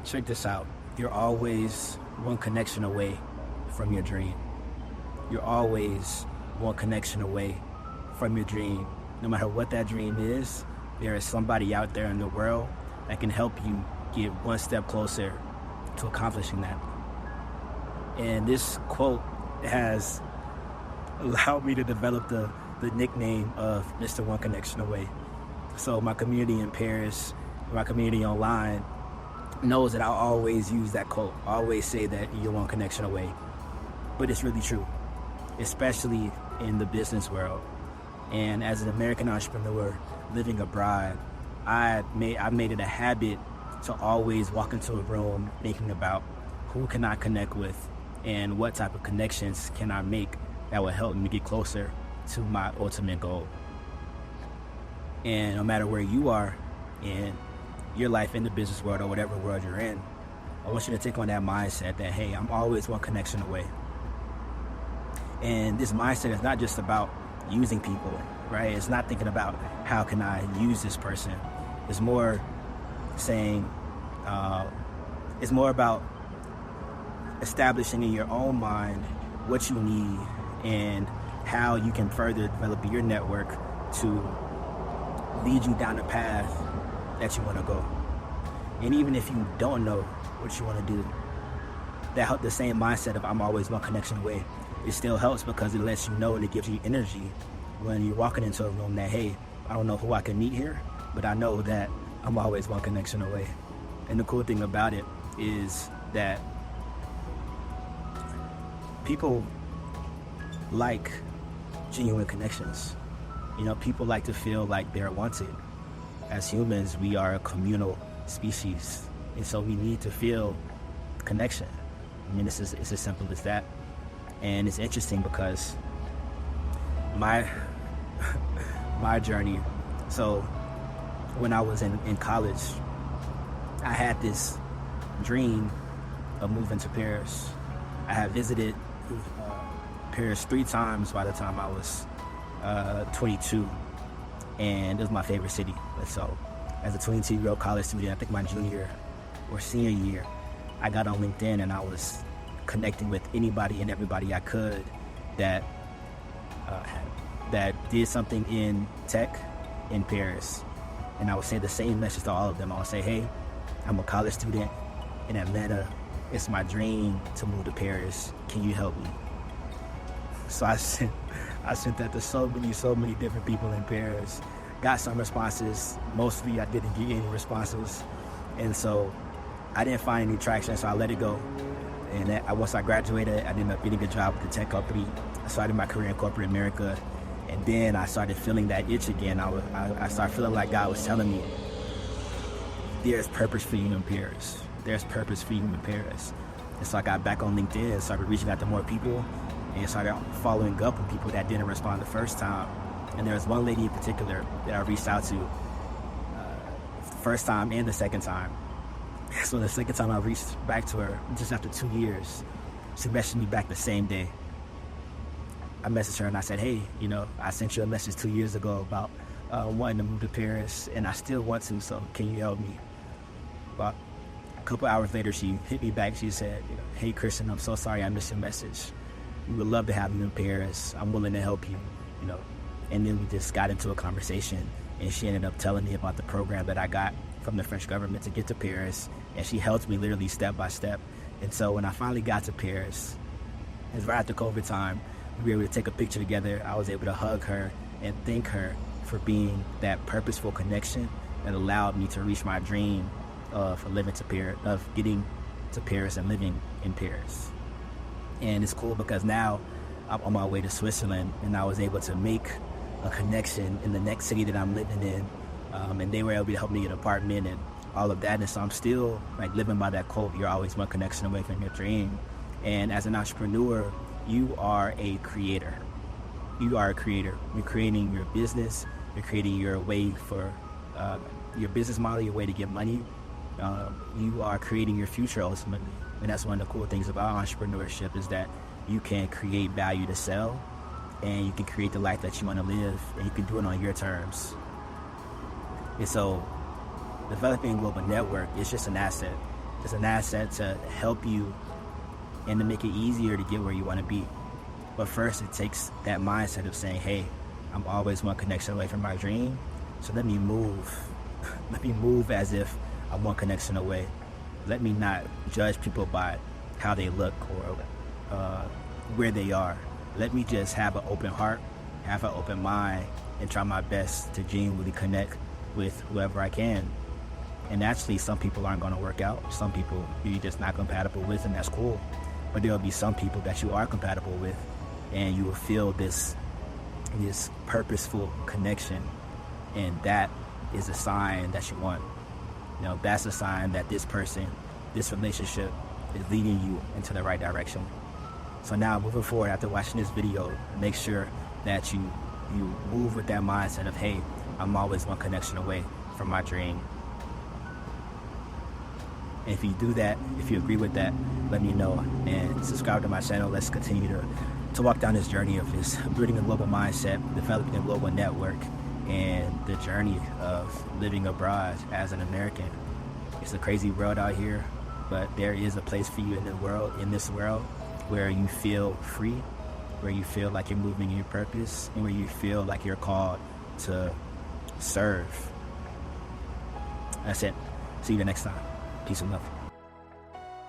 Check this out. You're always one connection away from your dream. You're always one connection away from your dream. No matter what that dream is, there is somebody out there in the world that can help you get one step closer to accomplishing that. And this quote has allowed me to develop the nickname of Mr. One Connection Away. So my community in Paris, my community online, knows that I always use that quote. I always say that you're one connection away. But it's really true, especially in the business world. And as an American entrepreneur living abroad, I made it a habit to always walk into a room thinking about who can I connect with and what type of connections can I make that will help me get closer to my ultimate goal. And no matter where you are in your life in the business world or whatever world you're in, I want you to take on that mindset that, hey, I'm always one connection away. And this mindset is not just about using people, right? It's not thinking about how can I use this person. It's more saying, it's more about establishing in your own mind what you need and how you can further develop your network to lead you down the path that you want to go. And even if you don't know what you want to do, the same mindset of I'm always one connection away, it still helps because it lets you know and it gives you energy when you're walking into a room that, hey, I don't know who I can meet here, but I know that I'm always one connection away. And the cool thing about it is that people like genuine connections. You know, people like to feel like they're wanted. As humans, we are a communal species, and so we need to feel connection. I mean, it's as simple as that. And it's interesting because my journey, so when I was in college, I had this dream of moving to Paris. I had visited Paris 3 times by the time I was 22, and it was my favorite city. So as a 22-year-old college student, I think my junior or senior year, I got on LinkedIn and I was connecting with anybody and everybody I could that did something in tech in Paris. And I would say the same message to all of them. I would say, hey, I'm a college student in Atlanta. It's my dream to move to Paris. Can you help me? So I sent that to so many different people in Paris. Got some responses. Mostly I didn't get any responses. And so I didn't find any traction, so I let it go. And once I graduated, I ended up getting a job with the tech company. I started my career in corporate America. And then I started feeling that itch again. I started feeling like God was telling me, there's purpose for you in Paris. There's purpose for you in Paris. And so I got back on LinkedIn and started reaching out to more people and started following up with people that didn't respond the first time. And there was one lady in particular that I reached out to the first time and the second time. So the second time I reached back to her, just after 2 years, she messaged me back the same day. I messaged her and I said, hey, you know, I sent you a message 2 years ago about wanting to move to Paris, and I still want to, so can you help me? About a couple hours later, she hit me back. She said, hey, Christian, I'm so sorry I missed your message. We would love to have you in Paris. I'm willing to help you, you know. And then we just got into a conversation, and she ended up telling me about the program that I got from the French government to get to Paris, and she helped me literally step by step. And so when I finally got to Paris, it was right after COVID time, we were able to take a picture together. I was able to hug her and thank her for being that purposeful connection that allowed me to reach my dream of living to Paris, of getting to Paris and living in Paris. And it's cool because now I'm on my way to Switzerland, and I was able to make a connection in the next city that I'm living in, and they were able to help me get an apartment and all of that. And so I'm still like living by that quote, you're always one connection away from your dream. And as an entrepreneur, you are a creator. You are a creator. You're creating your business. You're creating your way for your business model, your way to get money. You are creating your future ultimately. And that's one of the cool things about entrepreneurship is that you can create value to sell, and you can create the life that you want to live, and you can do it on your terms. And so developing a global network is just an asset. It's an asset to help you and to make it easier to get where you want to be. But first, it takes that mindset of saying, hey, I'm always one connection away from my dream, so let me move. Let me move as if I'm one connection away. Let me not judge people by how they look or where they are. Let me just have an open heart, have an open mind, and try my best to genuinely connect with whoever I can. And naturally, some people aren't going to work out. Some people you're just not compatible with, and that's cool. But there'll be some people that you are compatible with, and you will feel this purposeful connection, and that is a sign that you want. You know, that's a sign that this person, this relationship is leading you into the right direction. So now, moving forward, after watching this video, make sure that you move with that mindset of, hey, I'm always one connection away from my dream. And if you do that, if you agree with that, let me know and subscribe to my channel. Let's continue to walk down this journey of this building a global mindset, developing a global network, and the journey of living abroad as an American. It's a crazy world out here, but there is a place for you in this world, where you feel free, where you feel like you're moving in your purpose, and where you feel like you're called to serve. That's it. See you the next time. Peace and love.